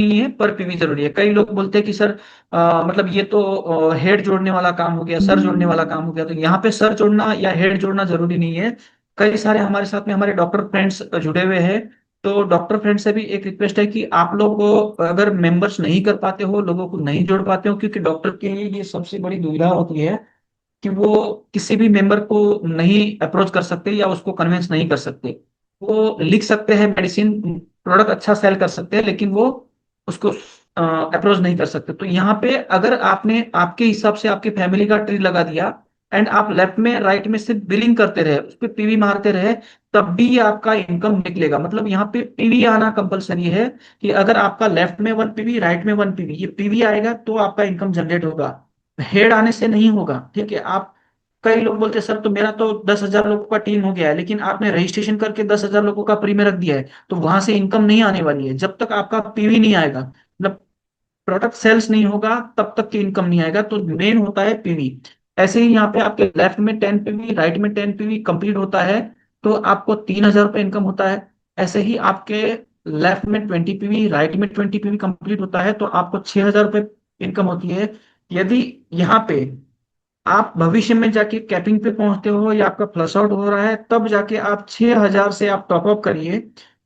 नहीं है, पर पीवी जरूरी है। कई लोग बोलते हैं कि सर मतलब ये तो हेड जोड़ने वाला काम हो गया, सर जोड़ने वाला काम हो गया। तो यहाँ पे सर जोड़ना या हेड जोड़ना जरूरी नहीं है। कई सारे हमारे साथ में हमारे डॉक्टर फ्रेंड्स जुड़े हुए हैं। तो डॉक्टर फ्रेंड से भी एक रिक्वेस्ट है कि आप लोग को अगर मेंबर्स नहीं कर पाते हो, लोगों को नहीं जोड़ पाते हो, क्योंकि डॉक्टर के लिए ये सबसे बड़ी दुविधा होती है कि वो किसी भी मेंबर को नहीं अप्रोच कर सकते या उसको कन्विंस नहीं कर सकते। वो लिख सकते हैं मेडिसिन, प्रोडक्ट अच्छा सेल कर सकते हैं, लेकिन वो उसको अप्रोच नहीं कर सकते। तो यहाँ पे अगर आपने आपके हिसाब से आपकी फैमिली का ट्री लगा दिया एंड आप लेफ्ट में राइट में सिर्फ बिलिंग करते रहे, उस पर पीवी मारते रहे, तब भी ये आपका इनकम निकलेगा। मतलब यहाँ पे पीवी आना कंपलसरी है कि अगर आपका लेफ्ट में 1 पीवी, राइट में 1 पीवी, ये पीवी आएगा तो आपका इनकम जनरेट होगा। हेड आने से नहीं होगा, ठीक है। आप कई लोग बोलते हैं सर तो मेरा तो 10,000 लोगों का टीम हो गया है, लेकिन आपने रजिस्ट्रेशन करके 10,000 लोगों का प्री में रख दिया है, तो वहां से इनकम नहीं आने वाली है जब तक आपका पीवी नहीं आएगा। मतलब प्रोडक्ट सेल्स नहीं होगा तब तक की इनकम नहीं आएगा। तो मेन होता है पीवी। ऐसे ही यहाँ पे आपके लेफ्ट में 10 पीवी, राइट में 10 पीवी कंप्लीट होता है तो आपको 3,000 रुपये इनकम होता है। ऐसे ही आपके लेफ्ट में 20 पीवी, राइट में 20 पीवी कंप्लीट होता है तो आपको 6,000 रुपये इनकम होती है। यदि यहाँ पे आप भविष्य में जाके कैपिंग पे पहुंचते हो या आपका फ्लश आउट हो रहा है, तब जाके आप 6,000 से आप टॉपअप करिए।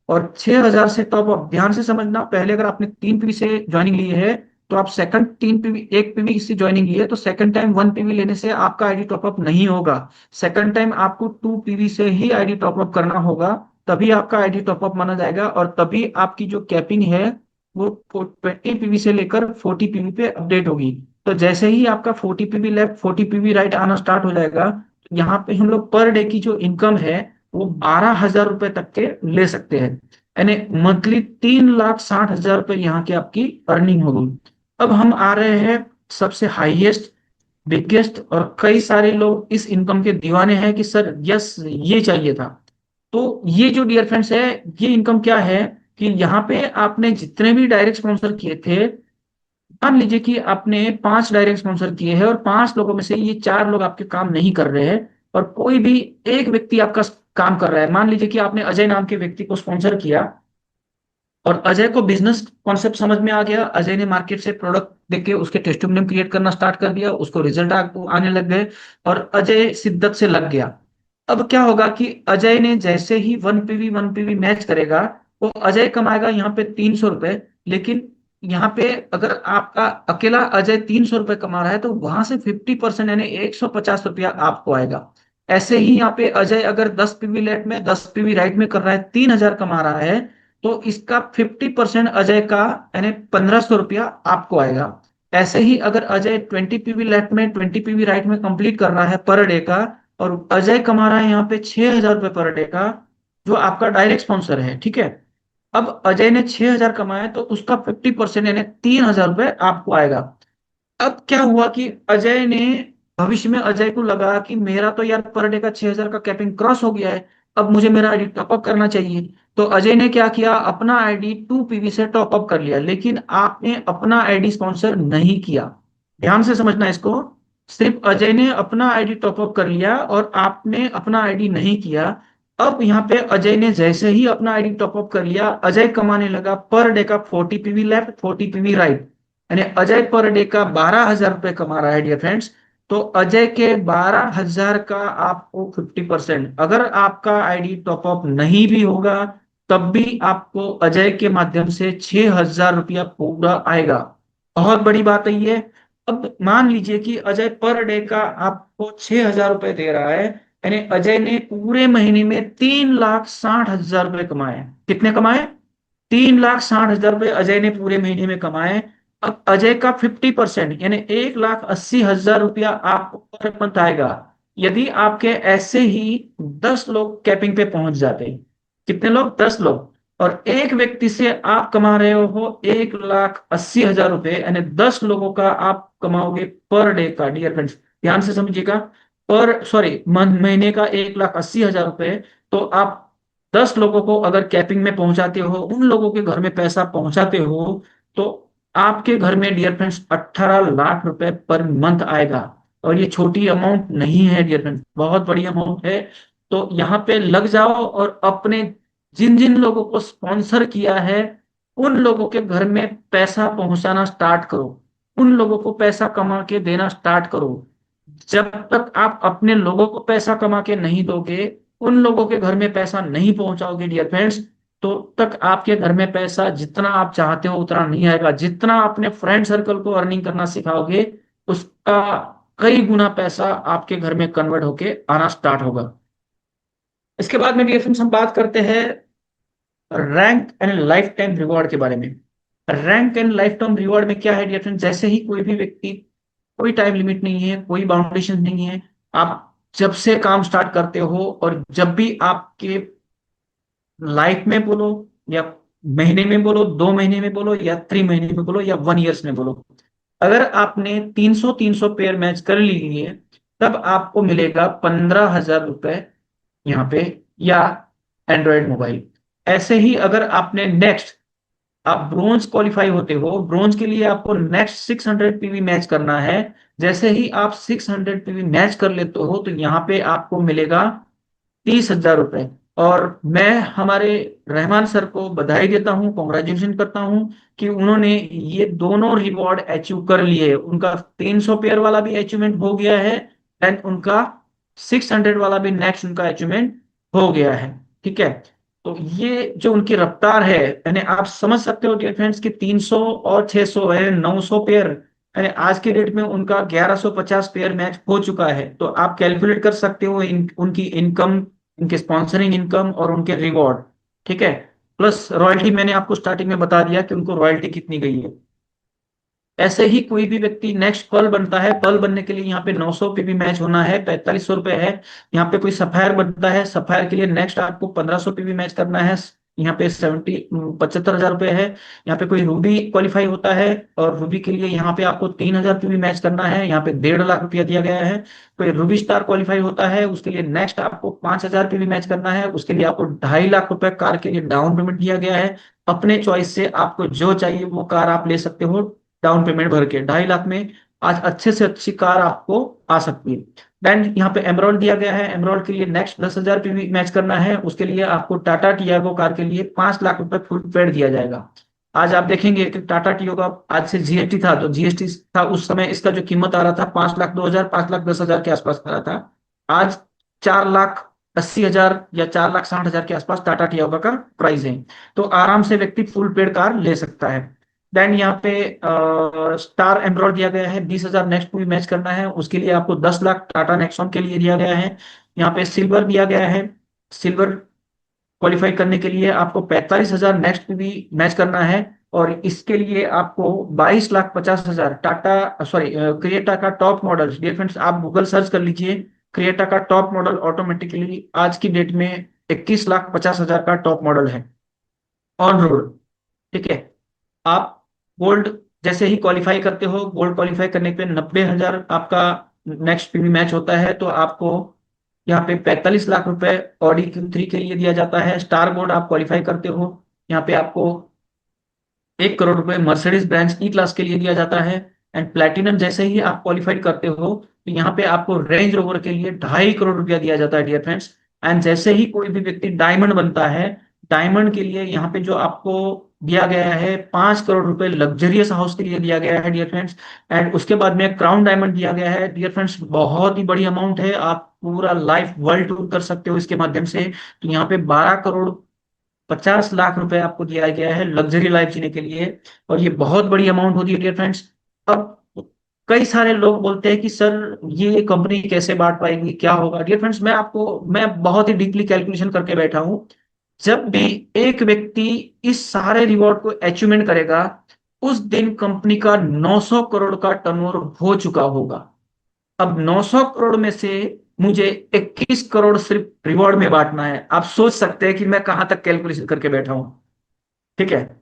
और 6,000 से टॉपअप ध्यान से समझना, पहले अगर आपने 3 पीवी से ज्वाइनिंग ली है तो आप सेकंड 3 पीवी, 1 पीवी से ज्वाइनिंग ली है तो सेकंड टाइम 1 पीवी लेने से आपका आईडी टॉपअप नहीं होगा। सेकंड टाइम आपको 2 पीवी से ही आईडी टॉपअप करना होगा, तभी आपका आईडी टॉपअप माना जाएगा और तभी आपकी जो कैपिंग है वो 20 पीवी से लेकर 40 पीवी पे अपडेट होगी। तो जैसे ही आपका 40 पीवी लेफ्ट, 40 पीवी राइट आना स्टार्ट हो जाएगा, यहाँ पे हम लोग पर डे की जो इनकम है वो 12,000 रुपए तक के ले सकते हैं। यानी मंथली 3,60,000 रुपए यहाँ की आपकी अर्निंग होगी। अब हम आ रहे हैं सबसे हाईएस्ट, बिगेस्ट, और कई सारे लोग इस इनकम के दीवाने हैं कि सर यस ये चाहिए था। तो ये जो डियर फ्रेंड्स है, ये इनकम क्या है कि यहाँ पे आपने जितने भी डायरेक्ट स्पॉन्सर किए थे, मान लीजिए कि आपने 5 डायरेक्ट स्पॉन्सर किए हैं और 5 लोगों में से ये 4 लोग आपके काम नहीं कर रहे हैं और कोई भी एक व्यक्ति आपका काम कर रहा है। मान लीजिए कि आपने अजय नाम के व्यक्ति को स्पॉन्सर किया और अजय को बिजनेस कॉन्सेप्ट समझ में आ गया, अजय ने मार्केट से प्रोडक्ट देख के उसके टेस्टिमोनियम क्रिएट करना स्टार्ट कर दिया, उसको रिजल्ट आने लग गए और अजय शिद्दत से लग गया। अब क्या होगा कि अजय ने जैसे ही 1 पीवी मैच करेगा, वो अजय कमाएगा यहाँ पे 300 रुपए। लेकिन यहाँ पे अगर आपका अकेला अजय 300 रुपये कमा रहा है तो वहां से 50% यानी 150 रुपया आपको आएगा। ऐसे ही यहाँ पे अजय अगर 10 पीवी लेफ्ट में 10 पीवी राइट में कर रहा है, 3,000 कमा रहा है, तो इसका 50% अजय का यानी 1,500 रुपया आपको आएगा। ऐसे ही अगर अजय 20 पीवी लेफ्ट में 20 पीवी राइट में कंप्लीट कर रहा है पर डे का, और अजय कमा रहा है यहाँ पे 6,000 रुपये पर डे का, जो आपका डायरेक्ट स्पॉन्सर है, ठीक है। अब अजय ने 6,000 कमाया तो उसका 50% यानी 3,000 रुपये आपको आएगा। अब क्या हुआ कि अजय ने भविष्य में अजय को लगा कि मेरा तो यार पर डे का 6,000 का कैपिंग क्रॉस हो गया है, अब मुझे मेरा आईडी टॉपअप करना चाहिए। तो अजय ने क्या किया, अपना आईडी 2 पीवी से टॉपअप कर लिया, लेकिन आपने अपना आईडी स्पॉन्सर नहीं किया। ध्यान से समझना इसको। सिर्फ अजय ने अपना आईडी टॉपअप कर लिया और आपने अपना आईडी नहीं किया। अब यहाँ पे अजय ने जैसे ही अपना आईडी टॉपअप कर लिया, अजय कमाने लगा पर डे का 40 पीवी लेफ्ट, 40 पीवी राइट। यानी अजय पर डे का 12,000 रुपये कमा रहा है डियर फ्रेंड्स। तो अजय के 12,000 का आपको 50%, अगर आपका आईडी टॉपअप नहीं भी होगा तब भी आपको अजय के माध्यम से 6,000 रुपया पूरा आएगा। बहुत बड़ी बात है ये। अब मान लीजिए कि अजय पर डे का आपको 6,000 रुपये दे रहा है, यानी अजय ने पूरे महीने में 3,60,000 रुपये कमाए। कितने कमाए? 3,60,000 रुपये अजय ने पूरे महीने में कमाए। अब अजय का 50% यानी 1,80,000 रुपया आपको पर मंथ आएगा, यदि आपके ऐसे ही 10 लोग कैपिंग पे पहुंच जाते हैं। कितने लोग? 10 लोग। और एक व्यक्ति से आप कमा रहे हो 1,80,000 रुपये, यानी 10 लोगों का आप कमाओगे पर डे का। डियर फ्रेंड्स ध्यान से समझिएगा, पर सॉरी महीने का 1,80,000 रुपये। तो आप 10 लोगों को अगर कैपिंग में पहुंचाते हो, उन लोगों के घर में पैसा पहुंचाते हो, तो आपके घर में डियर फ्रेंड्स 18 लाख रुपए पर मंथ आएगा। और ये छोटी अमाउंट नहीं है डियर फ्रेंड्स, बहुत बड़ी अमाउंट है। तो यहाँ पे लग जाओ और अपने जिन जिन लोगों को स्पॉन्सर किया है उन लोगों के घर में पैसा पहुंचाना स्टार्ट करो, उन लोगों को पैसा कमा के देना स्टार्ट करो। जब तक आप अपने लोगों को पैसा कमा के नहीं दोगे, उन लोगों के घर में पैसा नहीं पहुंचाओगे डियर फ्रेंड्स, तो तक आपके घर में पैसा जितना आप चाहते हो उतना नहीं आएगा। जितना अपने फ्रेंड सर्कल को अर्निंग करना सिखाओगे, उसका कई गुना पैसा आपके घर में कन्वर्ट होके आना स्टार्ट होगा। इसके बाद में डियर फ्रेंड्स हम बात करते हैं rank and life time reward के बारे में। Rank and life time reward में क्या है डियर फ्रेंड्स, जैसे ही कोई भी व्यक्ति, कोई टाइम लिमिट नहीं है, कोई बाउंडेशन नहीं है, आप जब से काम स्टार्ट करते हो और जब भी आपके लाइफ में बोलो, या महीने में बोलो, 2 महीने में बोलो, या 3 महीने में बोलो, या 1 ईयर्स में बोलो, अगर आपने 300 पेयर मैच कर लिए, तब आपको मिलेगा 15,000 रुपए यहाँ पे, या एंड्रॉयड मोबाइल। ऐसे ही अगर आपने नेक्स्ट, आप ब्रोंज क्वालिफाई होते हो, ब्रोंज के लिए आपको नेक्स्ट 600 पीवी मैच करना है। जैसे ही आप 600 पीवी मैच कर लेते हो, तो यहाँ पे आपको मिलेगा 30,000 रुपए। और मैं हमारे रहमान सर को बधाई देता हूँ, कॉन्ग्रेचुलेशन करता हूँ कि उन्होंने ये दोनों रिवॉर्ड अचीव कर लिए। उनका 300 पेयर वाला भी अचीवमेंट हो गया है, एंड उनका 600 वाला भी नेक्स्ट उनका अचीवमेंट हो गया है। ठीक है, तो ये जो उनकी रफ्तार है, यानी आप समझ सकते हो डियर फ्रेंड्स कि 300 और 600 है 900 पेयर, यानी आज के डेट में उनका 1150 पेयर मैच हो चुका है। तो आप कैलकुलेट कर सकते हो उनकी इनकम, इनके स्पॉन्सरिंग इनकम और उनके रिवॉर्ड। ठीक है, प्लस रॉयल्टी मैंने आपको स्टार्टिंग में बता दिया कि उनको रॉयल्टी कितनी गई है। ऐसे ही कोई भी व्यक्ति नेक्स्ट पर्ल बनता है, पर्ल बनने के लिए यहाँ पे 900 पीवी मैच होना है, 4500 रुपए है। यहाँ पे कोई सफायर बनता है, सफायर के लिए नेक्स्ट आपको 1500 पीवी मैच करना है, यहाँ पे 75,000 रुपए है। यहाँ पे कोई रूबी क्वालिफाई होता है, और रूबी के लिए यहाँ पे आपको 3,000 पीवी मैच करना है, यहाँ पे 1.5 लाख रुपया दिया गया है। कोई रूबी स्टार क्वालिफाई होता है, उसके लिए नेक्स्ट आपको 5,000 पीवी मैच करना है, उसके लिए आपको 2.5 लाख रुपए कार के लिए डाउन पेमेंट दिया गया है। अपने चॉइस से आपको जो चाहिए वो कार आप ले सकते हो, डाउन पेमेंट भर के 2.5 लाख में आज अच्छे से अच्छी कार आपको आ सकती है। देन यहाँ पे एमरॉल्ड दिया गया है, एमरॉल्ड के लिए नेक्स्ट 10,000 पे भी मैच करना है, उसके लिए आपको टाटा टियागो कार के लिए 5 लाख रुपए फुल पेड दिया जाएगा। आज आप देखेंगे कि टाटा टियागो, आज से जीएसटी था, तो जीएसटी था उस समय इसका जो कीमत आ रहा था 5,02,000, 5,10,000 के आसपास आ रहा था। आज 4,80,000 या 4,60,000 के आसपास टाटा टियागो का प्राइस है। तो आराम से व्यक्ति फुल पेड कार ले सकता है। देन यहाँ पे स्टार एमरॉल्ड दिया गया है, 20,000 नेक्स्ट को भी मैच करना है, उसके लिए आपको 10 लाख टाटा नेक्सॉन के लिए दिया गया है। यहाँ पे सिल्वर दिया गया है, सिल्वर क्वालिफाई करने के लिए आपको 45,000 नेक्स्ट पे भी मैच करना है, और इसके लिए आपको 22,50,000 टाटा, सॉरी, क्रिएटा का टॉप मॉडल। डियर फ्रेंड्स, आप गूगल सर्च कर लीजिए, क्रिएटा का टॉप मॉडल ऑटोमेटिकली आज की डेट में 21,50,000 का टॉप मॉडल है ऑन रोड। ठीक है, आप गोल्ड जैसे ही क्वालिफाई करते हो, गोल्ड क्वालिफाई करने पे 90,000 आपका नेक्स्ट पीवी मैच होता है, तो आपको यहाँ पे 45 लाख रुपए ऑडी Q3 के लिए दिया जाता है। स्टार गोल्ड आप क्वालिफाई करते हो, यहाँ पे आपको 1 करोड़ रुपए मर्सिडीज ब्रांच ई क्लास के लिए दिया जाता है। एंड प्लेटिनम जैसे ही आप क्वालिफाई करते हो, तो यहाँ पे आपको रेंज रोवर के लिए 2.5 करोड़ रुपया दिया जाता है डियर फ्रेंड्स। एंड जैसे ही कोई भी व्यक्ति डायमंड बनता है, डायमंड के लिए यहाँ पे जो आपको दिया गया है 5 करोड़ रुपए लग्जरियस हाउस के लिए दिया गया है डियर फ्रेंड्स। एंड उसके बाद में क्राउन डायमंड दिया गया है डियर फ्रेंड्स, बहुत ही बड़ी अमाउंट है, आप पूरा लाइफ वर्ल्ड टूर कर सकते हो इसके माध्यम से। तो यहाँ पे 12,50,00,000 रुपए आपको दिया गया है लग्जरी लाइफ जीने के लिए, और ये बहुत बड़ी अमाउंट होती है डियर फ्रेंड्स। अब कई सारे लोग बोलते हैं कि सर ये कंपनी कैसे बांट पाएगी, क्या होगा। डियर फ्रेंड्स, मैं बहुत ही डीपली कैलकुलेशन करके बैठा हूं। जब भी एक व्यक्ति इस सारे रिवॉर्ड को अचीवमेंट करेगा, उस दिन कंपनी का 900 करोड़ का टर्नओवर हो चुका होगा। अब 900 करोड़ में से मुझे 21 करोड़ सिर्फ रिवॉर्ड में बांटना है। आप सोच सकते हैं कि मैं कहां तक कैलकुलेशन करके बैठा हूं। ठीक है,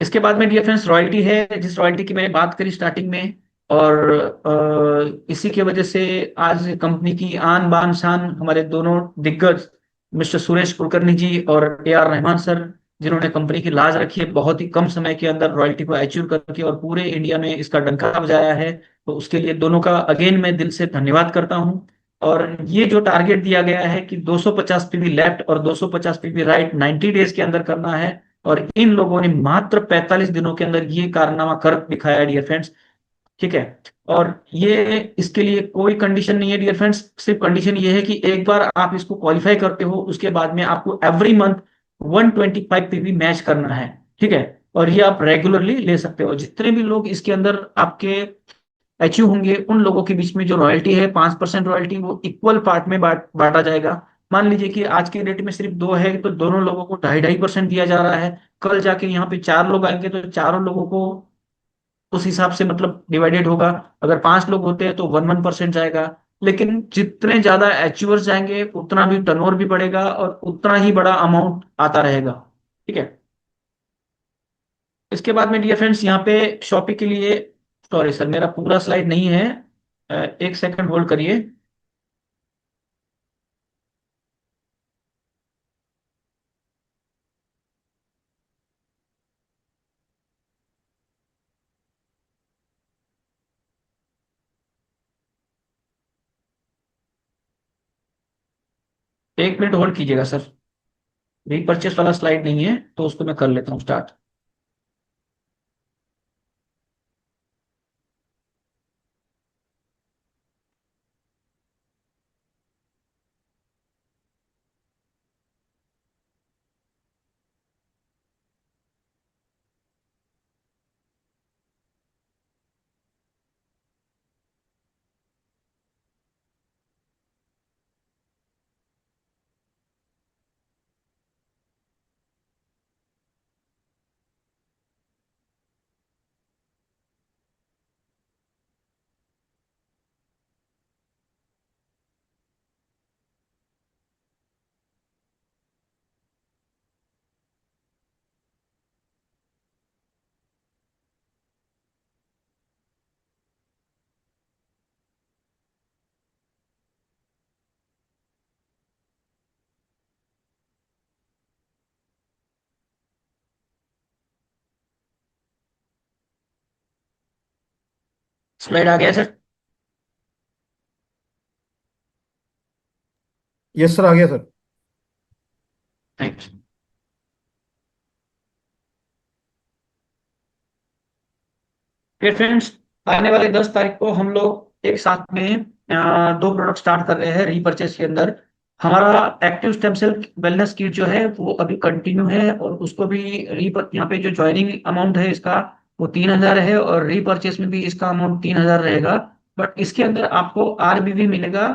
इसके बाद में डियर फ्रेंड्स रॉयल्टी है, जिस रॉयल्टी की मैंने बात करी स्टार्टिंग में, और इसी की वजह से आज कंपनी की आन बान शान हमारे दोनों दिग्गज मिस्टर सुरेश कुलकर्णी जी और AR रहमान सर, जिन्होंने कंपनी की लाज रखी है, बहुत ही कम समय के अंदर रॉयल्टी को अचीव करके और पूरे इंडिया में इसका डंका बजाया है। तो उसके लिए दोनों का अगेन मैं दिल से धन्यवाद करता हूं। और ये जो टारगेट दिया गया है कि 250 पीवी लेफ्ट और 250 पीवी राइट 90 डेज के अंदर करना है, और इन लोगों ने मात्र 45 दिनों के अंदर ये कारनामा कर दिखाया डियर फ्रेंड्स। ठीक है। और ये इसके लिए कोई कंडीशन नहीं है डियर फ्रेंड्स, सिर्फ कंडीशन ये है कि एक बार आप इसको क्वालिफाई करते हो, उसके बाद में आपको एवरी मंथ 125 पीवी मैच करना है। ठीक है। और ये आप रेगुलरली ले सकते हो। जितने भी लोग इसके अंदर आपके अचीव होंगे, उन लोगों के बीच में जो रॉयल्टी है 5% रॉयल्टी, वो इक्वल पार्ट में बांटा जाएगा। मान लीजिए कि आज के डेट में सिर्फ दो है, तो दोनों लोगों को 2.5% दिया जा रहा है। कल जाके यहाँ पे चार लोग आएंगे तो चारों लोगों को उस हिसाब से मतलब डिवाइडेड होगा। अगर पांच लोग होते हैं तो 1-1% जाएगा। लेकिन जितने ज्यादा अचीवर्स जाएंगे उतना भी टर्नओवर भी बढ़ेगा और उतना ही बड़ा अमाउंट आता रहेगा। ठीक है। इसके बाद में डियर फ्रेंड्स यहाँ पे शॉपिंग के लिए, सॉरी सर मेरा पूरा स्लाइड नहीं है, एक सेकंड होल्ड करिए। 1 मिनट होल्ड कीजिएगा सर। रीपरचेस वाला स्लाइड नहीं है तो उसको मैं कर लेता हूँ स्टार्ट। स्लाइड आ गया सर। यस सर, आ गया सर। Thank you. फिर फ्रेंड्स, आने वाले 10 तारीख को हम लोग एक साथ में दो प्रोडक्ट स्टार्ट कर रहे हैं रीपरचेस के अंदर। हमारा active stem cell wellness kit जो है वो अभी कंटिन्यू है, और उसको भी रीपर यहाँ पे जो ज्वाइनिंग अमाउंट है इसका वो 3,000 है, और रीपरचेस में भी इसका अमाउंट 3,000 रहेगा। बट इसके अंदर आपको आरबीवी मिलेगा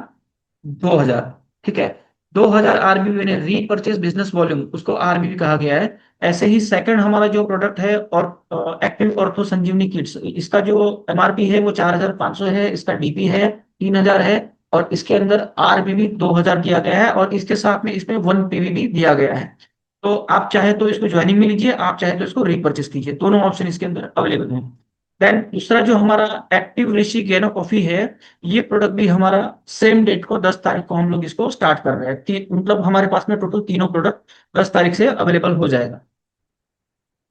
2,000। ठीक है। 2,000 आरबीवी ने रीपरचेज बिजनेस वॉल्यूम, उसको आरबीवी कहा गया है। ऐसे ही सेकंड हमारा जो प्रोडक्ट है और एक्टिव ऑर्थो संजीवनी किट्स, इसका जो एमआरपी है वो 4,500 है, इसका डीपी है 3,000 है, और इसके अंदर आरबीवी 2,000 दिया गया है, और इसके साथ में इसमें 1 पीवी भी दिया गया है। तो आप चाहे तो इसको ज्वाइनिंग में लीजिए, आप चाहे तो इसको रीपरचेज कीजिए, दोनों ऑप्शन इसके अंदर अवेलेबल हैं। देन दूसरा जो हमारा एक्टिव ऋषि गैनो कॉफी है, ये प्रोडक्ट भी हमारा सेम डेट को 10 तारीख को हम लोग इसको स्टार्ट कर रहे हैं। मतलब हमारे पास में टोटल तीनों प्रोडक्ट 10 तारीख से अवेलेबल हो जाएगा।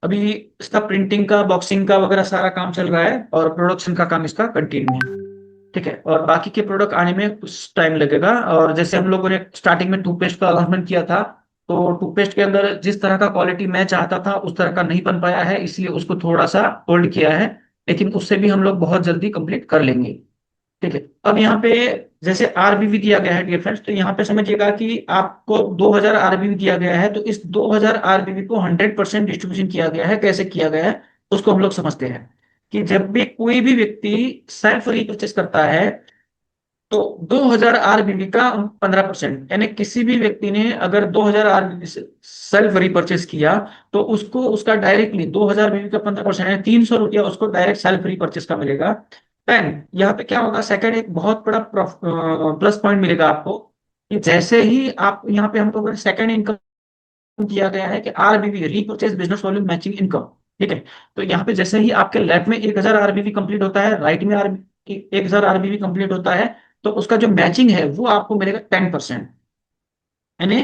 अभी इसका प्रिंटिंग का, बॉक्सिंग का वगैरह सारा काम चल रहा है, और प्रोडक्शन का काम इसका कंटिन्यू है। ठीक है। और बाकी के प्रोडक्ट आने में कुछ टाइम लगेगा। और जैसे हम लोगों ने स्टार्टिंग में टूथपेस्ट का अनाउंसमेंट किया था, तो टूथपेस्ट के अंदर जिस तरह का क्वालिटी मैं चाहता था उस तरह का नहीं बन पाया है, इसलिए उसको थोड़ा सा होल्ड किया है। लेकिन उससे भी हम लोग बहुत जल्दी कंप्लीट कर लेंगे। ठीक है। अब यहाँ पे जैसे आरबीवी दिया गया है डियर फ्रेंड्स, तो यहाँ पे समझिएगा कि आपको 2,000 आरबीवी दिया गया है, तो इस 2,000 आरबीवी को 100% डिस्ट्रीब्यूशन किया गया है। कैसे किया गया है उसको हम लोग समझते हैं। कि जब भी कोई भी व्यक्ति सेल्फ रीपरचेस करता है, तो 2,000 आरबीबी का 15%, यानी किसी भी व्यक्ति ने अगर 2,000 आरबीबी से सेल्फ रिपर्चेस किया, तो उसको उसका डायरेक्टली 2,000 बीबी का 15% है, 300 रुपया उसको डायरेक्ट सेल्फ रिपर्चेस का मिलेगा। देन यहाँ पे क्या होगा, सेकंड एक बहुत बड़ा प्लस पॉइंट मिलेगा आपको, कि जैसे ही आप यहाँ पे हमको सेकंड इनकम किया गया है कि RBB repurchase business volume matching income. ठीक है। तो यहाँ पे जैसे ही आपके लेफ्ट में 1,000 आरबीबी कंप्लीट होता है, राइट में आरबीबी 1,000 आरबीबी कंप्लीट होता है, तो उसका जो मैचिंग है वो आपको मिलेगा 10%। यानी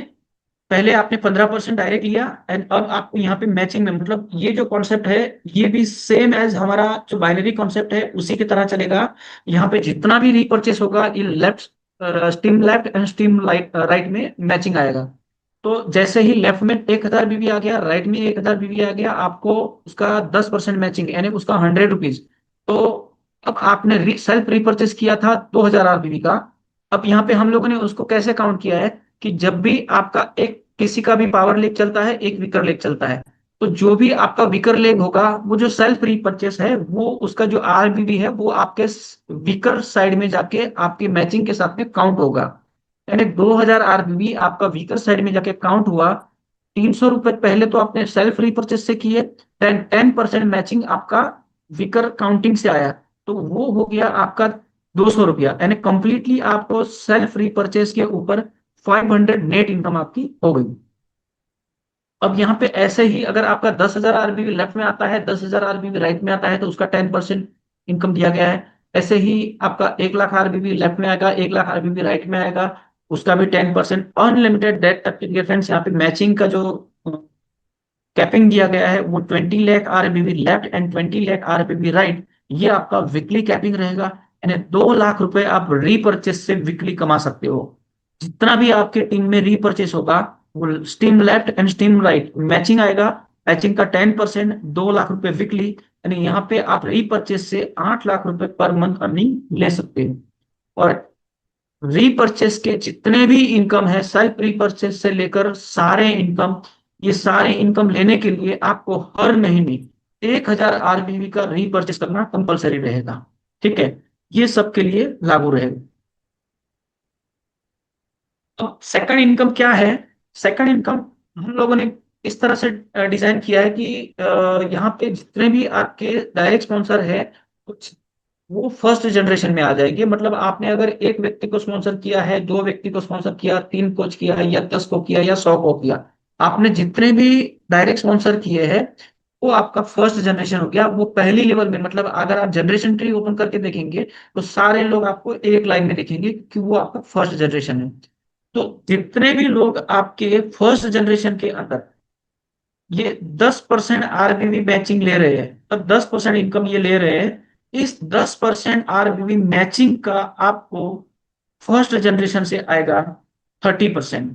पहले आपने 15% डायरेक्ट लिया, एंड अब आपको यहाँ पे मैचिंग में, मतलब ये जो कॉन्सेप्ट है ये भी सेम एज हमारा जो बाइनरी कॉन्सेप्ट है उसी की तरह चलेगा। यहाँ पे जितना भी रीपरचेस होगा, ये left steam left and steam right में मैचिंग आएगा। तो जैसे ही लेफ्ट में 1000 बीवी आ गया, राइट में 1000 बीवी आ गया, आपको उसका 10% मैचिंग यानी उसका 100 रुपीज। तो अब आपने सेल्फ रिपर्चेस किया था 2000 आरबीवी का। अब यहाँ पे हम लोगों ने उसको कैसे काउंट किया है कि जब भी आपका एक किसी का भी पावर लेग चलता है, एक वीकर लेग चलता है, तो जो भी आपका वीकर लेग होगा वो जो सेल्फ रीपरचेस है वो उसका जो आरबीबी है वो आपके वीकर साइड में जाके आपकी मैचिंग के साथ में काउंट होगा। यानी 2000 आरबीबी आपका वीकर साइड में जाके काउंट हुआ। 300 रुपए पहले तो आपने सेल्फ रीपरचेस से किए, 10% मैचिंग आपका वीकर काउंटिंग से आया, तो वो हो गया आपका 200 रुपया। यानी कंप्लीटली आपको सेल्फ रीपरचेस के ऊपर 500 नेट इनकम आपकी हो गई। अब यहाँ पे ऐसे ही अगर आपका 10,000 आरबीबी लेफ्ट में आता है, 10,000 आरबीबी राइट में आता है, तो उसका 10% इनकम दिया गया है। ऐसे ही आपका 1 लाख आरबीबी लेफ्ट में आएगा, 1 लाख आरबीबी राइट में आएगा, उसका भी 10%। अनलिमिटेड डेट तक के लिए फ्रेंड्स यहाँ पे मैचिंग का जो कैपिंग दिया गया है वो 20 lakh RBB left and 20 lakh RBB right, ये आपका वीकली कैपिंग रहेगा। यानी 2 लाख रुपए आप रीपरचेस से वीकली कमा सकते हो। जितना भी आपके टीम में रीपरचेस होगा वो steam left and steam right matching आएगा। मैचिंग का 10%, 2 लाख रुपए वीकली, यानी यहाँ पे आप रीपरचेस से 8 लाख रुपए पर मंथ अर्निंग ले सकते हो। और रीपरचेस के जितने भी इनकम है, सेल्फ रीपरचेस से लेकर सारे इनकम, ये सारे इनकम लेने के लिए आपको हर महीने 1000 आरबीवी का रीपरचेस करना कंपलसरी रहेगा। ठीक है, ये सबके लिए लागू रहेगा। तो सेकंड इनकम क्या है? सेकंड इनकम हम लोगों ने इस तरह से डिजाइन किया है कि यहाँ पे जितने भी आपके डायरेक्ट स्पॉन्सर है कुछ, वो फर्स्ट जनरेशन में आ जाएगी। मतलब आपने अगर एक व्यक्ति को स्पॉन्सर किया है, दो व्यक्ति को स्पॉन्सर किया, तीन कोच किया या 10 को किया या 100 को किया, आपने जितने भी डायरेक्ट स्पॉन्सर किए हैं वो आपका फर्स्ट जनरेशन हो गया। वो पहली लेवल में, मतलब अगर आप जनरेशन ट्री ओपन करके देखेंगे तो सारे लोग आपको एक लाइन में दिखेंगे क्योंकि वो आपका फर्स्ट जनरेशन है। तो जितने भी लोग आपके फर्स्ट जनरेशन के अंदर ये 10% आरबीवी मैचिंग ले रहे हैं, तब 10% इनकम ये ले रहे हैं, इस 10% आरबीवी मैचिंग का आपको फर्स्ट जनरेशन से आएगा 30%।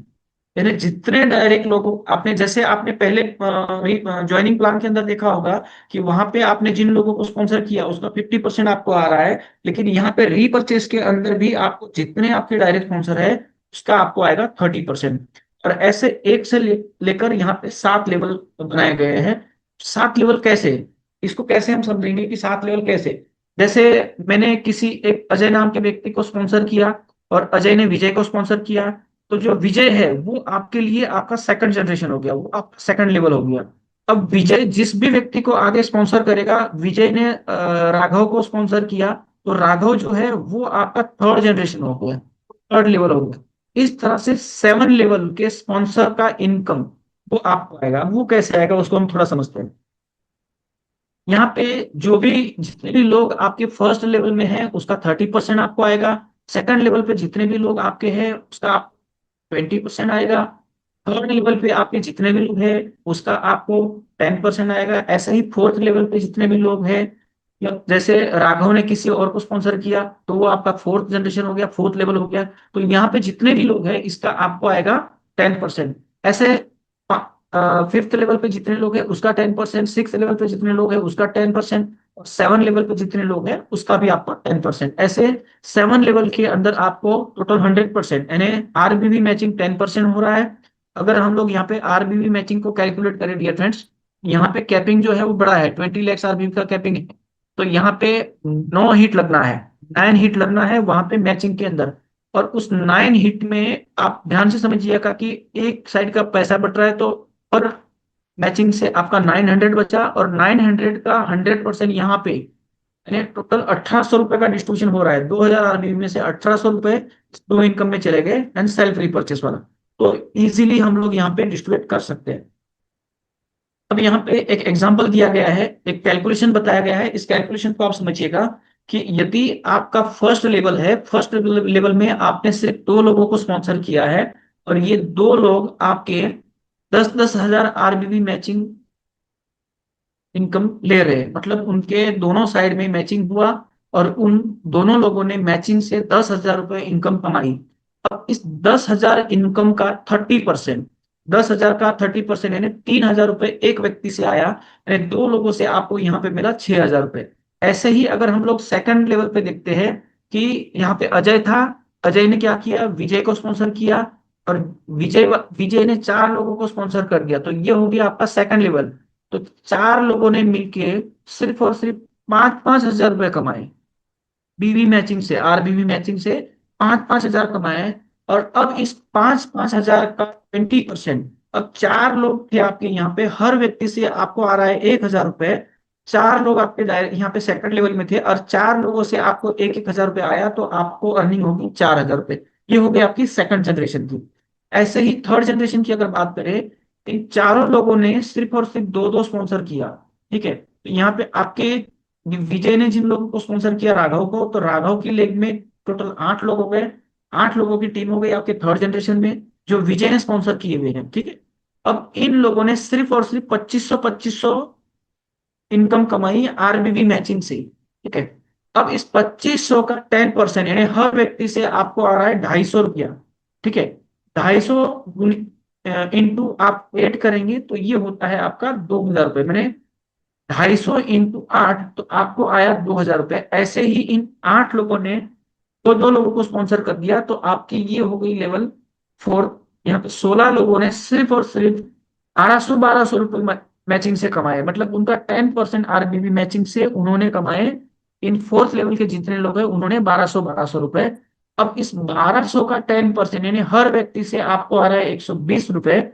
यानी जितने डायरेक्ट लोगों आपने, जैसे आपने पहले ज्वाइनिंग प्लान के अंदर देखा होगा कि वहां पे आपने जिन लोगों को स्पॉन्सर किया उसका 50% आपको आ रहा है, लेकिन यहाँ पे रीपरचेस के अंदर भी आपको जितने आपके डायरेक्ट स्पॉन्सर है उसका आपको आएगा 30%। और ऐसे एक से लेकर यहाँ पे 7 लेवल बनाए गए हैं। 7 लेवल कैसे, इसको कैसे हम समझेंगे कि 7 लेवल कैसे? जैसे मैंने किसी एक अजय नाम के व्यक्ति को स्पॉन्सर किया और अजय ने विजय को स्पॉन्सर किया, तो जो विजय है वो आपके लिए आपका सेकंड जनरेशन हो गया, वो आपका सेकंड लेवल हो गया। अब विजय जिस भी व्यक्ति को आगे स्पॉन्सर करेगा, विजय ने राघव को स्पॉन्सर किया तो राघव जो है वो आपका थर्ड जनरेशन हो गया, थर्ड लेवल हो गया। इस तरह से 7 लेवल के स्पॉन्सर का इनकम वो आपको आएगा। वो कैसे आएगा उसको हम थोड़ा समझते हैं। यहाँ पे जो भी जितने भी लोग आपके फर्स्ट लेवल में हैं उसका 30% आपको आएगा। सेकंड लेवल पे जितने भी लोग आपके हैं उसका 20% आएगा। थर्ड लेवल पे आपके जितने भी लोग हैं उसका आपको 10% आएगा। ऐसे ही फोर्थ लेवल पे जितने भी लोग हैं, या जैसे राघव ने किसी और को स्पॉन्सर किया तो वो आपका फोर्थ जनरेशन हो गया, फोर्थ लेवल हो गया। तो यहाँ पे जितने भी लोग हैं इसका आपको आएगा 10%। ऐसे फिफ्थ लेवल पे जितने लोग हैं उसका 10%, सिक्स लेवल पे जितने लोग हैं उसका 10%, और 7 लेवल पे जितने लोग हैं उसका भी आपका 10%। ऐसे 7 लेवल के अंदर आपको टोटल 100%, यानी आरबीबी मैचिंग 10% हो रहा है। अगर हम लोग यहाँ पे आरबीबी मैचिंग को कैलकुलेट करें डियर फ्रेंड्स, यहाँ पे कैपिंग जो है वो बड़ा है, 20 लाख आरबीबी का कैपिंग है। तो यहाँ पे 9 हिट लगना है, 9 हिट लगना है वहां पे मैचिंग के अंदर। और उस 9 हिट में आप ध्यान से समझिएगा कि एक साइड का पैसा बट रहा है, तो पर मैचिंग से आपका 900 बचा, और 900 का 100% यहाँ पे यानी टोटल 1800 रुपए का डिस्ट्रीब्यूशन हो रहा है। 2000 आरबीबी में से 1800 रुपए दो इनकम में चले गए एंड सेल्फ रिपर्चेस वाला। तो इजीली हम लोग यहाँ पे डिस्ट्रीब्यूट कर सकते हैं। अब यहाँ पे एक एग्जांपल दिया गया है, एक कैलकुलेशन बताया गया है। इस कैलकुलेशन को आप समझिएगा कि यदि आपका फर्स्ट लेवल है, फर्स्ट लेवल में आपने सिर्फ 2 लोगों को स्पॉन्सर किया है और ये 2 लोग आपके 10-10 हजार आरबीबी मैचिंग इनकम ले रहे हैं, मतलब उनके दोनों साइड में मैचिंग हुआ और उन दोनों लोगों ने मैचिंग से 10,000 रुपए इनकम कमाई। अब इस 10,000 इनकम का 30%, 10,000 का 30% यानी 3,000 रुपए एक व्यक्ति से आया, यानी दो लोगों से आपको यहाँ पे मिला 6,000 रुपए। ऐसे ही अगर हम लोग सेकंड लेवल पे देखते हैं कि यहाँ पे अजय था, अजय ने क्या किया, विजय को स्पॉन्सर किया, और विजय विजय ने चार लोगों को स्पॉन्सर कर दिया, तो ये हो गया आपका सेकंड लेवल। तो चार लोगों ने मिलके सिर्फ और सिर्फ 5-5 हजार रुपए कमाए, बीवी मैचिंग से, आरबीवी मैचिंग से 5-5 हजार कमाए। और अब इस 5-5 हजार का 20%, अब चार लोग थे आपके यहाँ पे, हर व्यक्ति से आपको आ रहा है 1,000 रुपए। चार लोग आपके डायरेक्ट यहाँ पे सेकंड लेवल में थे, और चार लोगों से आपको 1-1 हजार रुपए आया, तो आपको अर्निंग होगी 4,000 रुपए। ये हो गई आपकी सेकंड जनरेशन की। ऐसे ही थर्ड जनरेशन की अगर बात करें, तो इन चारों लोगों ने सिर्फ और सिर्फ दो दो स्पॉन्सर किया। ठीक है, तो यहाँ पे आपके विजय ने जिन लोगों को स्पॉन्सर किया, राघव को, तो राघव की लेग में टोटल 8 लोग हो गए। 8 लोगों की टीम हो गई आपके थर्ड जनरेशन में, जो विजय ने स्पॉन्सर किए हुए हैं। ठीक है, अब इन लोगों ने सिर्फ और सिर्फ 2500 इनकम कमाई आरबीबी मैचिंग से। ठीक है, अब इस 2500 का 10% यानी हर व्यक्ति से आपको आ रहा है 250 रुपया। ठीक है, 250 इंटू आप एड करेंगे तो ये होता है आपका 2,000 रुपये, मैंने 250 इंटू 8, तो आपको आया 2,000 रुपये। ऐसे ही इन 8 लोगों ने दो दो लोगों को स्पॉन्सर कर दिया, तो आपकी ये हो गई लेवल 4। यहाँ पे 16 लोगों ने सिर्फ और सिर्फ 1200 रुपये मैचिंग से कमाए, मतलब उनका 10% आरबीबी मैचिंग से उन्होंने कमाए। इन फोर्थ लेवल के जितने लोग हैं उन्होंने 1200 रुपए। अब इस 1200 का 10% यानी हर व्यक्ति से आपको आ रहा है 120 रुपए।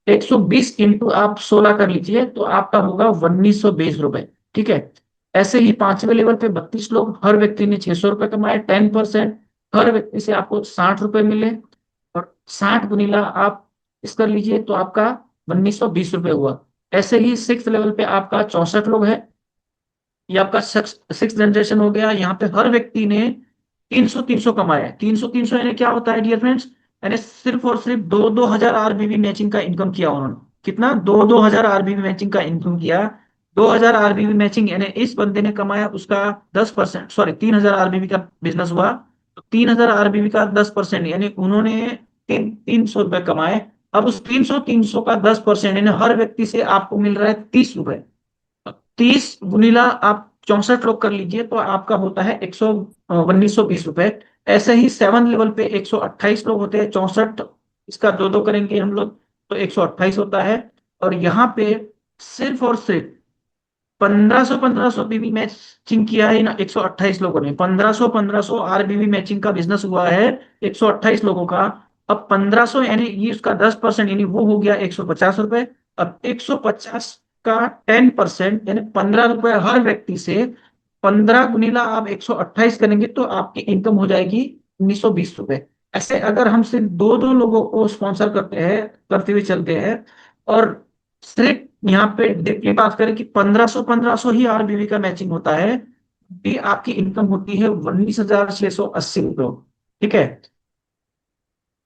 120 इंटू आप 16 कर लीजिए, तो आपका होगा 1,920 रुपए। ठीक है, ऐसे ही पांचवें लेवल पे 32 लोग, हर व्यक्ति ने 600 रुपए कमाए, 10%, हर व्यक्ति से आपको 60 रुपए मिले। और 60 गुनीला आप इस कर लीजिए, तो आपका 1,920 रुपए हुआ। ऐसे ही सिक्स लेवल पे आपका 64 लोग हैं, ये आपका सिक्स जनरेशन हो गया। यहाँ पे हर व्यक्ति ने 300-300 कमाया है। 300-300 यानी क्या होता है डियर फ्रेंड्स, यानी सिर्फ और सिर्फ 2-2 हजार आरबीबी मैचिंग का इनकम किया उन्होंने। कितना? 2-2 हजार आरबीबी मैचिंग का इनकम किया। 2,000 आरबीबी मैचिंग यानी इस बंदे ने कमाया उसका 10%, सॉरी 3,000 आरबीबी का बिजनेस हुआ, तो 3,000 आरबीबी का 10% यानी उन्होंने 300 रुपए कमाए। अब उस 300-300 का 10% यानी हर व्यक्ति से आपको मिल रहा है 30 रुपए। 30 गुनीला आप 64 लोग कर लीजिए, तो आपका होता है 1,920 रुपए। ऐसे ही सेवन लेवल पे 128 लोग होते हैं, 64, इसका दो दो करेंगे हम लोग, तो 128 होता है। और यहाँ पे सिर्फ और सिर्फ 1500 बीबी मैचिंग किया है ना 128 लोगों ने, 1500 आरबीबी मैचिंग का बिजनेस हुआ है 128 लोगों का। अब 1500 यानी ये उसका 10% यानी वो हो गया 150 रुपए। अब 150 का 10% यानी 15 रुपए हर व्यक्ति से, 15 गुनीला आप 128 करेंगे तो आपकी इनकम हो जाएगी 1,920 रुपए। ऐसे अगर हम सिर्फ दो दो लोगों को स्पॉन्सर करते हैं, करते हुए चलते हैं, और सिर्फ यहाँ पे डिप की बात करें कि 1500 ही आरबीवी का मैचिंग होता है, भी आपकी इनकम होती है 19,680 रुपये। ठीक है,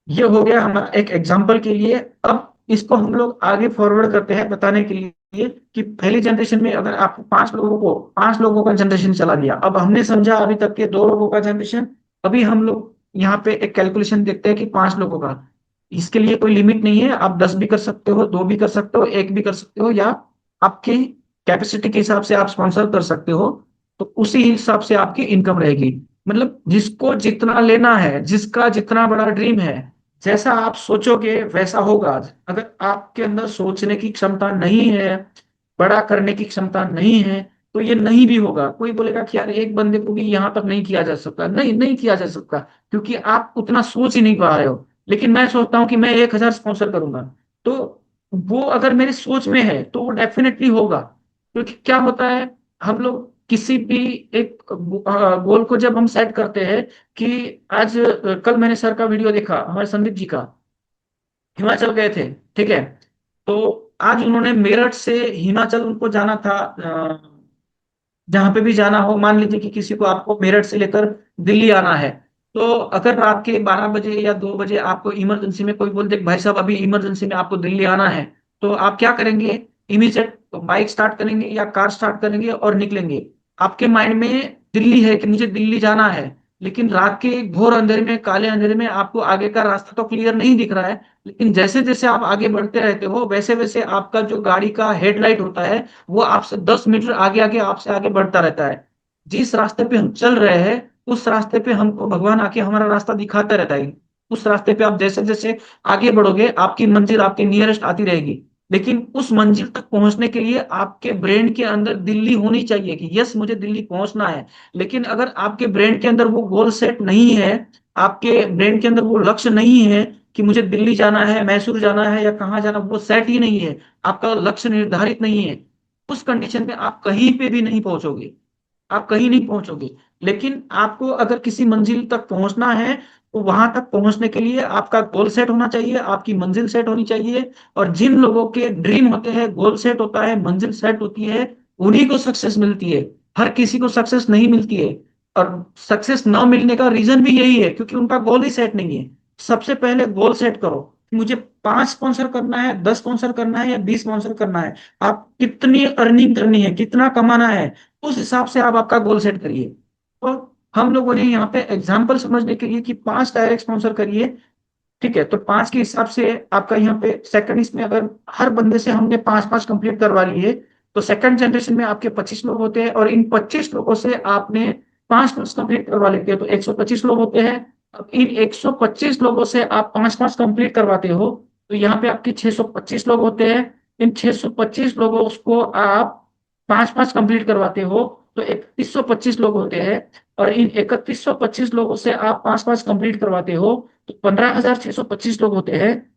ये हो गया हमारा एक एग्जाम्पल के लिए। अब इसको हम लोग आगे फॉरवर्ड करते हैं बताने के लिए कि पहली जनरेशन में अगर आप 5 लोगों का जनरेशन चला गया, अब हमने समझा अभी तक के 2 लोगों का जनरेशन। अभी हम लोग यहाँ पे एक कैलकुलेशन देखते हैं कि 5 लोगों का। इसके लिए कोई लिमिट नहीं है, आप 10 भी कर सकते हो, दो भी कर सकते हो, एक भी कर सकते हो, या आपकी कैपेसिटी के हिसाब से आप स्पॉन्सर कर सकते हो। तो उसी हिसाब से आपकी इनकम रहेगी। मतलब जिसको जितना लेना है, जिसका जितना बड़ा ड्रीम है, जैसा आप सोचोगे वैसा होगा। अगर आपके अंदर सोचने की क्षमता नहीं है, बड़ा करने की क्षमता नहीं है, तो ये नहीं भी होगा। कोई बोलेगा कि यार एक बंदे को भी यहाँ तक नहीं किया जा सकता, नहीं, नहीं किया जा सकता, क्योंकि आप उतना सोच ही नहीं पा रहे हो। लेकिन मैं सोचता हूँ कि मैं 1,000 स्पॉन्सर करूंगा, तो वो अगर मेरी सोच में है तो वो डेफिनेटली होगा। क्योंकि क्या होता है, हम लोग किसी भी एक गोल को जब हम सेट करते हैं कि आज कल मैंने सर का वीडियो देखा, हमारे संदीप जी का, हिमाचल गए थे। ठीक है, तो आज उन्होंने मेरठ से हिमाचल उनको जाना था, जहां पे भी जाना हो, मान लीजिए कि किसी को आपको मेरठ से लेकर दिल्ली आना है, तो अगर रात के 12 बजे या 2 बजे आपको इमरजेंसी में कोई बोल दे कि भाई साहब अभी इमरजेंसी में आपको दिल्ली आना है, तो आप क्या करेंगे? इमीडिएट बाइक स्टार्ट करेंगे या कार स्टार्ट करेंगे और निकलेंगे। आपके माइंड में दिल्ली है कि मुझे दिल्ली जाना है, लेकिन रात के घोर अंधेरे में, काले अंधेरे में आपको आगे का रास्ता तो क्लियर नहीं दिख रहा है, लेकिन जैसे जैसे आप आगे बढ़ते रहते हो वैसे वैसे आपका जो गाड़ी का हेडलाइट होता है वो आपसे 10 मीटर आगे आगे आपसे आगे बढ़ता रहता है। जिस रास्ते पे हम चल रहे हैं उस रास्ते पे हमको भगवान आके हमारा रास्ता दिखाता रहता है। उस रास्ते पे आप जैसे जैसे आगे बढ़ोगे आपकी मंजिल आपके नियरेस्ट आती रहेगी। लेकिन उस मंजिल तक पहुंचने के लिए आपके ब्रेन के अंदर दिल्ली होनी चाहिए कि यस मुझे दिल्ली पहुंचना है। लेकिन अगर आपके ब्रेन के अंदर वो गोल सेट नहीं है, आपके ब्रेन के अंदर वो लक्ष्य नहीं है कि मुझे दिल्ली जाना है, मैसूर जाना है या कहाँ जाना, वो सेट ही नहीं है, आपका लक्ष्य निर्धारित नहीं है, उस कंडीशन में आप कहीं पे भी नहीं पहुंचोगे। आप कहीं नहीं पहुंचोगे। लेकिन आपको अगर किसी मंजिल तक पहुंचना है तो वहां तक पहुंचने के लिए आपका गोल सेट होना चाहिए, आपकी मंजिल सेट होनी चाहिए। और जिन लोगों के ड्रीम होते हैं, गोल सेट होता है, मंजिल सेट होती है, उन्हीं को सक्सेस मिलती है। हर किसी को सक्सेस नहीं मिलती है। और सक्सेस ना मिलने का रीजन भी यही है क्योंकि उनका गोल ही सेट नहीं है। सबसे पहले गोल सेट करो कि मुझे 5 स्पॉन्सर करना है, 10 स्पॉन्सर करना है या 20 स्पॉन्सर करना है। आप कितनी अर्निंग करनी है, कितना कमाना है, उस हिसाब से आप आपका गोल सेट करिए। तो हम लोगों ने यहाँ पे एग्जाम्पल समझने के लिए कि 5 डायरेक्ट स्पॉन्सर करिए, ठीक है, तो 5 के हिसाब से आपका यहाँ पे सेकंड, इसमें अगर हर बंदे से हमने 5 5 कंप्लीट करवा लिए तो सेकंड जनरेशन में आपके 25 लोग होते हैं, और इन 25 लोगों से आपने 5 5 कंप्लीट करवा लेते हैं तो 125 लोग होते हैं। अब इन 125 लोगों से आप 5 5 कंप्लीट करवाते हो तो यहाँ पे आपके 625 लोग होते हैं। इन 625 लोगों को आप 5 5 कंप्लीट करवाते हो तो 3125 लोग होते हैं। और इन 3125 लोगों से आप 5 5 कंप्लीट करवाते हो तो 15,625 लोग होते हैं।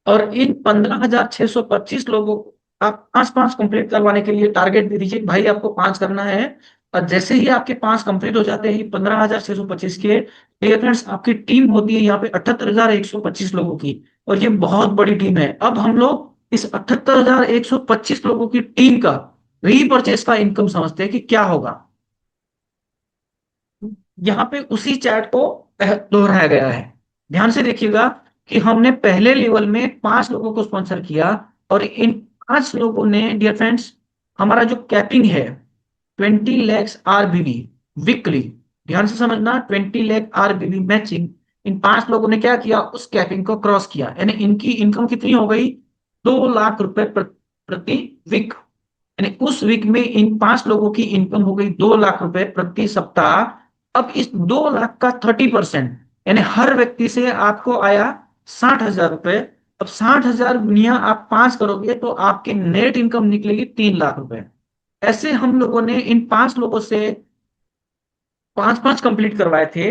और इन 15,625 लोगों को आप 5 5 कंप्लीट करवाने के लिए टारगेट दे दीजिए, भाई आपको 5 करना है। और जैसे ही आपके 5 कंप्लीट हो जाते हैं 15,625 के, डियर फ्रेंड्स, आपकी टीम होती है यहाँ पे 78,125 लोगों की। और ये बहुत बड़ी टीम है। अब हम लोग इस 78,125 लोगों की टीम का रीपरचेस का इनकम समझते हैं कि क्या होगा। यहाँ पे उसी चैट को दोहराया गया है। ध्यान से देखिएगा कि हमने पहले लेवल में 5 लोगों को स्पॉन्सर किया, और इन 5 लोगों ने, डियर फ्रेंड्स, हमारा जो कैपिंग है 20 lakhs RBB वीकली, ध्यान से समझना, 20 लाख RBB मैचिंग, इन 5 लोगों ने क्या किया, उस कैपिंग को क्रॉस किया, यानी इनकी इनकम कितनी हो गई, 2 लाख रुपए प्रति वीक। यानी उस वीक में इन 5 लोगों की इनकम हो गई 2 लाख रुपए प्रति सप्ताह। अब इस 2 लाख का 30%, यानी हर व्यक्ति से आपको आया 60,000 रुपए। अब 60,000 गुनिया आप 5 करोगे तो आपके नेट इनकम निकलेगी 3 लाख रुपए। ऐसे हम लोगों ने इन 5 लोगों से 5 5 कंप्लीट करवाए थे।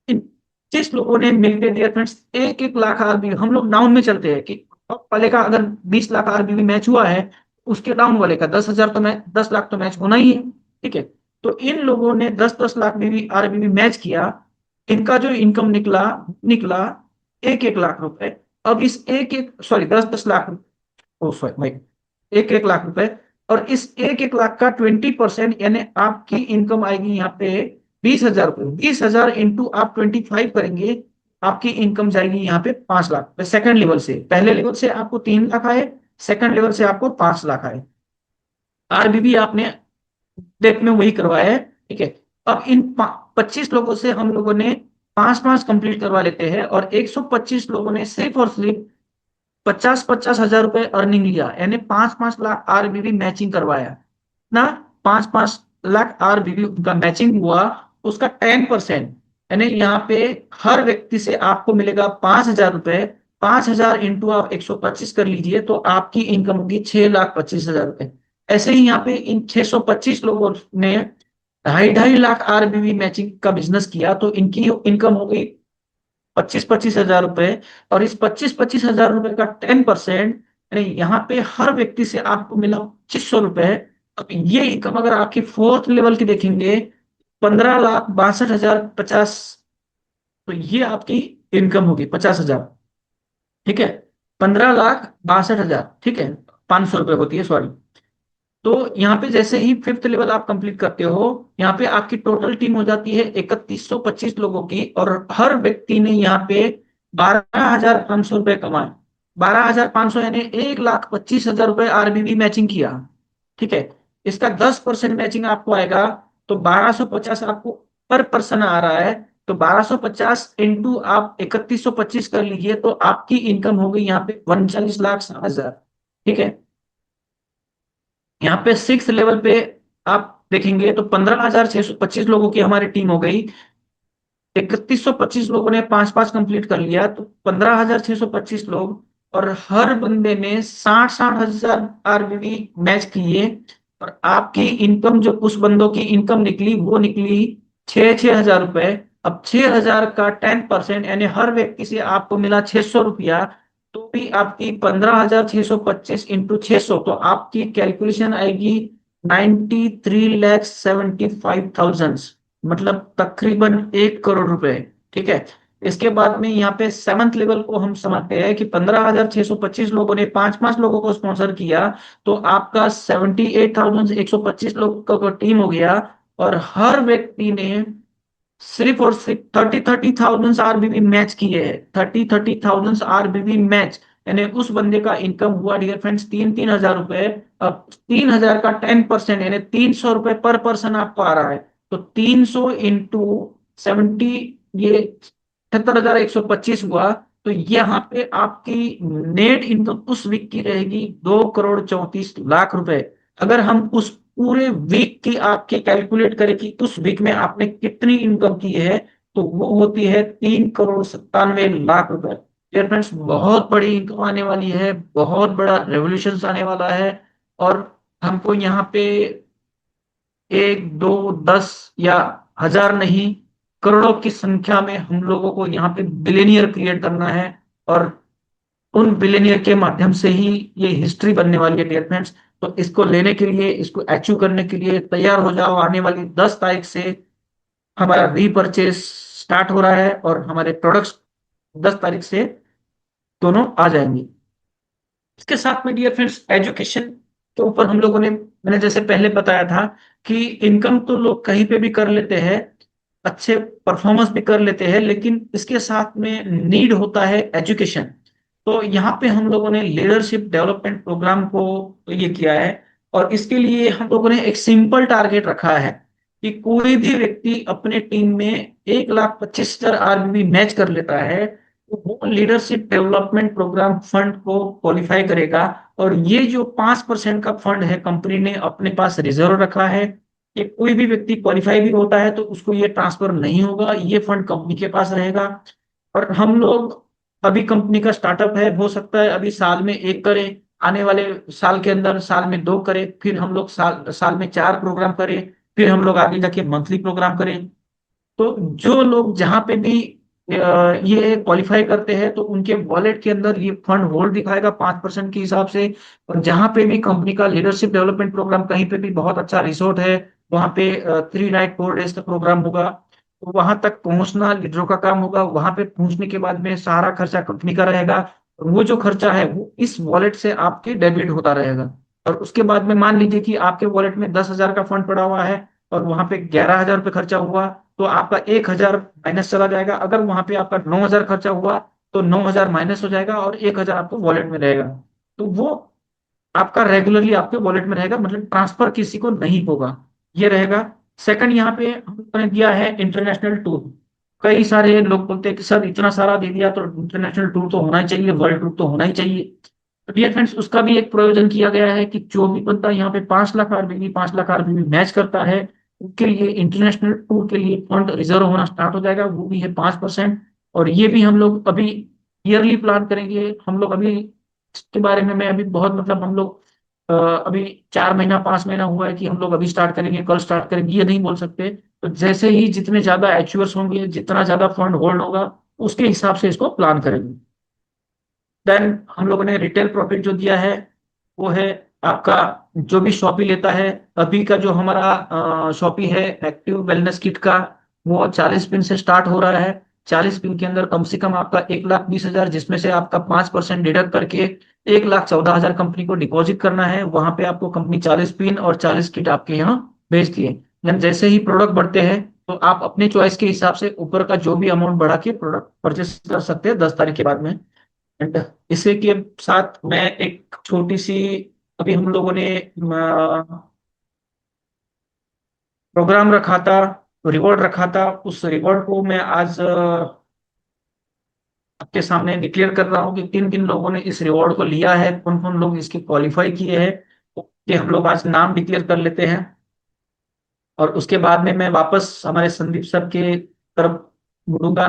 इन 25 लोगों ने मिलकर, डियर फ्रेंड्स, 1 1 लाख RBB, हम लोग डाउन में चलते हैं कि टॉप वाले का अगर 20 लाख RBB मैच हुआ है, उसके डाउन वाले का 10,000 तो मैच, 10 लाख तो मैच होना ही है, ठीक है। तो इन लोगों ने 10 10 लाख RBB मैच किया। इनका जो इनकम निकला निकला 1 1 लाख रुपए। अब इस एक एक सॉरी 10 10 लाख, ओ सॉरी भाई, 1 1 लाख रुपए। और इस 1 1 लाख का 20% यानी आपकी इनकम आएगी यहाँ पे 20,000 रुपये। 20,000 इंटू आप 25 करेंगे, आपकी इनकम जाएगी यहाँ पे 5 लाख। सेकंड लेवल से, पहले लेवल से आपको 3 लाख आए, सेकंड लेवल से आपको 5 लाख आए। RBB आपने डेट में वही करवाया है, ठीक है। अब इन 25 लोगों से हम लोगों ने 5 5 कंप्लीट करवा लेते हैं, और 125 लोगों ने सिर्फ और सिर्फ 50 50 हजार रुपए अर्निंग लिया, यानी 5 5 लाख RBB मैचिंग करवाया ना। 5 5 लाख RBB का मैचिंग हुआ, उसका 10%, यानी यहाँ पे हर व्यक्ति से आपको मिलेगा 5,000 रुपए। 5,000 इंटू आप 125 कर लीजिए तो आपकी इनकम होगी 6,25,000 रुपए। ऐसे ही यहाँ पे इन 625 लोगों ने 2.5 2.5 लाख RBB मैचिंग का बिजनेस किया तो इनकी इनकम हो गई 25 25 हजार रुपए। और इस 25 25 हजार रुपए का 10%, यानी यहाँ पे हर व्यक्ति से आपको मिला 2500 रुपए। अब ये इनकम अगर आपकी फोर्थ लेवल की देखेंगे, 15,62,050, तो ये आपकी इनकम होगी 50,000, ठीक है। 15,62,000, ठीक है, 500 रुपए होती है, सॉरी। तो यहाँ पे जैसे ही फिफ्थ लेवल आप कंप्लीट करते हो, यहाँ पे आपकी टोटल टीम हो जाती है 3,125 लोगों की, और हर व्यक्ति ने यहाँ पे 12,500 रुपए कमाए। 12,500 यानी 1,25,000 रुपए RBB मैचिंग किया, ठीक है। इसका 10% मैचिंग आपको आएगा तो 1,250 आपको पर पर्सन आ रहा है, तो 1250 इंटू आप 3125 कर लीजिए, तो आपकी इनकम हो गई यहाँ पे 39,60,000। ठीक है। यहाँ पे सिक्स लेवल पे आप देखेंगे तो 15,625 लोगों की हमारी टीम हो गई। 3125 लोगों ने पांच पांच कंप्लीट कर लिया, तो 15,625 लोग, और हर बंदे ने 60-60 हजार आरबीबी मैच किए। और आपकी इनकम, जो उस बंदों की इनकम निकली, वो निकली 6-6 हजार रुपए। अब 6 हजार का 10% यानी हर व्यक्ति से आपको मिला 600 रुपया। तो भी आपकी 15,625 इंटू 600, तो आपकी कैलकुलेशन आएगी 93,75,000, मतलब तकरीबन 1 करोड़ रुपए। ठीक है। इसके बाद में यहाँ पे सेवंथ लेवल को हम समझते हैं कि 15,625 लोगों ने पांच पांच लोगों को स्पॉन्सर किया, तो आपका 78,125 लोगों का टीम हो गया। और हर व्यक्ति ने सिर्फ और सिर्फ 30,000 आरबीबी मैच किए हैं। 30,000 आरबीबी मैच, यानी उस बंदे का इनकम हुआ डियर फ्रेंड्स 3-3 हजार रुपए। अब 3 हजार का 10% यानी 300 रुपए पर पर्सन आपको आ रहा है। तो 300 इंटू 70, ये 78,125 हुआ। तो यहाँ पे आपकी नेट इनकम उस वीक की रहेगी 2,34,00,000 रुपए। अगर हम उस पूरे वीक की आपके कैलकुलेट करें कि उस वीक में आपने कितनी इनकम की है, तो वो होती है 3,97,00,000 रुपए। डियर फ्रेंड्स, बहुत बड़ी इनकम आने वाली है, बहुत बड़ा रेवोल्यूशन आने वाला है। और हमको यहाँ पे एक दो 10 या हजार नहीं, करोड़ों की संख्या में हम लोगों को यहाँ पे बिलियनियर क्रिएट करना है। और उन बिलियनियर के माध्यम से ही ये हिस्ट्री बनने वाली है डियर फ्रेंड्स। तो इसको लेने के लिए, इसको अचीव करने के लिए तैयार हो जाओ। आने वाली 10 तारीख से हमारा रीपरचेस स्टार्ट हो रहा है, और हमारे प्रोडक्ट्स 10 तारीख से दोनों आ जाएंगे। इसके साथ में डियर फ्रेंड्स, एजुकेशन के ऊपर हम लोगों ने, मैंने जैसे पहले बताया था कि इनकम तो लोग कहीं पे भी कर लेते हैं, अच्छे परफॉर्मेंस भी कर लेते हैं, लेकिन इसके साथ में नीड होता है एजुकेशन। तो यहाँ पे हम लोगों ने लीडरशिप डेवलपमेंट प्रोग्राम को ये किया है। और इसके लिए हम लोगों ने एक सिंपल टारगेट रखा है कि कोई भी व्यक्ति अपने टीम में 1,25,000 आरबीबी मैच कर लेता है, तो वो लीडरशिप डेवलपमेंट प्रोग्राम फंड को क्वालिफाई करेगा। और ये जो 5% का फंड है, कंपनी ने अपने पास रिजर्व रखा है। ये कोई भी व्यक्ति क्वालिफाई भी होता है तो उसको ये ट्रांसफर नहीं होगा, ये फंड कंपनी के पास रहेगा। और हम लोग, अभी कंपनी का स्टार्टअप है, हो सकता है अभी साल में एक करें, आने वाले साल के अंदर साल में दो करें, फिर हम लोग साल साल में चार प्रोग्राम करें, फिर हम लोग आगे जाके मंथली प्रोग्राम करें। तो जो लोग जहां पे भी ये क्वालिफाई करते हैं, तो उनके वॉलेट के अंदर ये फंड होल्ड दिखाएगा 5% के हिसाब से। और जहां पे भी कंपनी का लीडरशिप डेवलपमेंट प्रोग्राम, कहीं पे भी बहुत अच्छा रिसोर्ट है, वहां पे 3 नाइट 4 डेज का प्रोग्राम होगा, तो वहां तक पहुंचना लीडरों का काम होगा। वहां पे पहुंचने के बाद में सारा खर्चा कंपनी का रहेगा। और वो जो खर्चा है वो इस वॉलेट से आपके डेबिट होता रहेगा। और उसके बाद में मान लीजिए कि आपके वॉलेट में 10 हजार का फंड पड़ा हुआ है, और वहां पे 11 हजार रुपये खर्चा हुआ, तो आपका 1 हजार माइनस चला जाएगा। अगर वहां पे आपका 9 हजार खर्चा हुआ, तो 9 हजार माइनस हो जाएगा, और 1 हजार आपको वॉलेट में रहेगा। तो वो आपका रेगुलरली आपके वॉलेट में रहेगा, मतलब ट्रांसफर किसी को नहीं होगा, ये रहेगा। सेकंड, यहाँ पे हमने दिया है इंटरनेशनल टूर। कई सारे लोग बोलते हैं कि सर इतना सारा दे दिया तो इंटरनेशनल टूर तो होना ही चाहिए, वर्ल्ड टूर तो होना ही चाहिए। तो डियर फ्रेंड्स, उसका भी एक प्रयोजन किया गया है कि जो भी बंदा यहाँ पे 5 lakh RBB 5 lakh RBB match करता है, उनके लिए इंटरनेशनल टूर के लिए फंड रिजर्व होना स्टार्ट हो जाएगा, वो भी है 5%। और ये भी हम लोग अभी ईयरली प्लान करेंगे। हम लोग अभी इसके बारे में, मैं अभी बहुत, मतलब हम लोग अभी 4 महीना 5 महीना हुआ है कि हम लोग अभी स्टार्ट करेंगे, कल स्टार्ट करेंगे, ये नहीं बोल सकते। तो जैसे ही जितने ज्यादा एचूअर्स होंगे, जितना ज्यादा फंड होल्ड होगा, उसके हिसाब से इसको प्लान करेंगे। देन हम लोगों ने रिटेल प्रॉफिट जो दिया है, वो है आपका, जो भी शॉपी लेता है। अभी का जो हमारा शॉपी है एक्टिव वेलनेस किट का, वो 40 पिन से स्टार्ट हो रहा है। 40 पिन के अंदर कम से कम आपका 1,20,000, जिसमें से आपका 5% डिडक्ट करके 1,14,000 कंपनी को डिपॉजिट करना है। वहां पे आपको कंपनी 40 पिन और 40 किट आपके यहाँ भेजती है। यानी जैसे ही प्रोडक्ट बढ़ते हैं, तो आप अपने चॉइस के हिसाब से ऊपर का जो भी अमाउंट बढ़ा के प्रोडक्ट परचेस कर सकते हैं 10 तारीख के बाद में। एंड इसी के साथ मैं एक छोटी सी, अभी हम लोगों ने प्रोग्राम रखा था रिवॉर्ड रखा था, उस रिवॉर्ड को मैं आज आपके सामने डिक्लेयर कर रहा हूँ कि किन किन लोगों ने इस रिवॉर्ड को लिया है, कौन कौन लोग इसके क्वालिफाई किए हैं। कि हम लोग आज नाम डिक्लेयर कर लेते हैं, और उसके बाद में मैं वापस हमारे संदीप सर के तरफ मुड़ूंगा।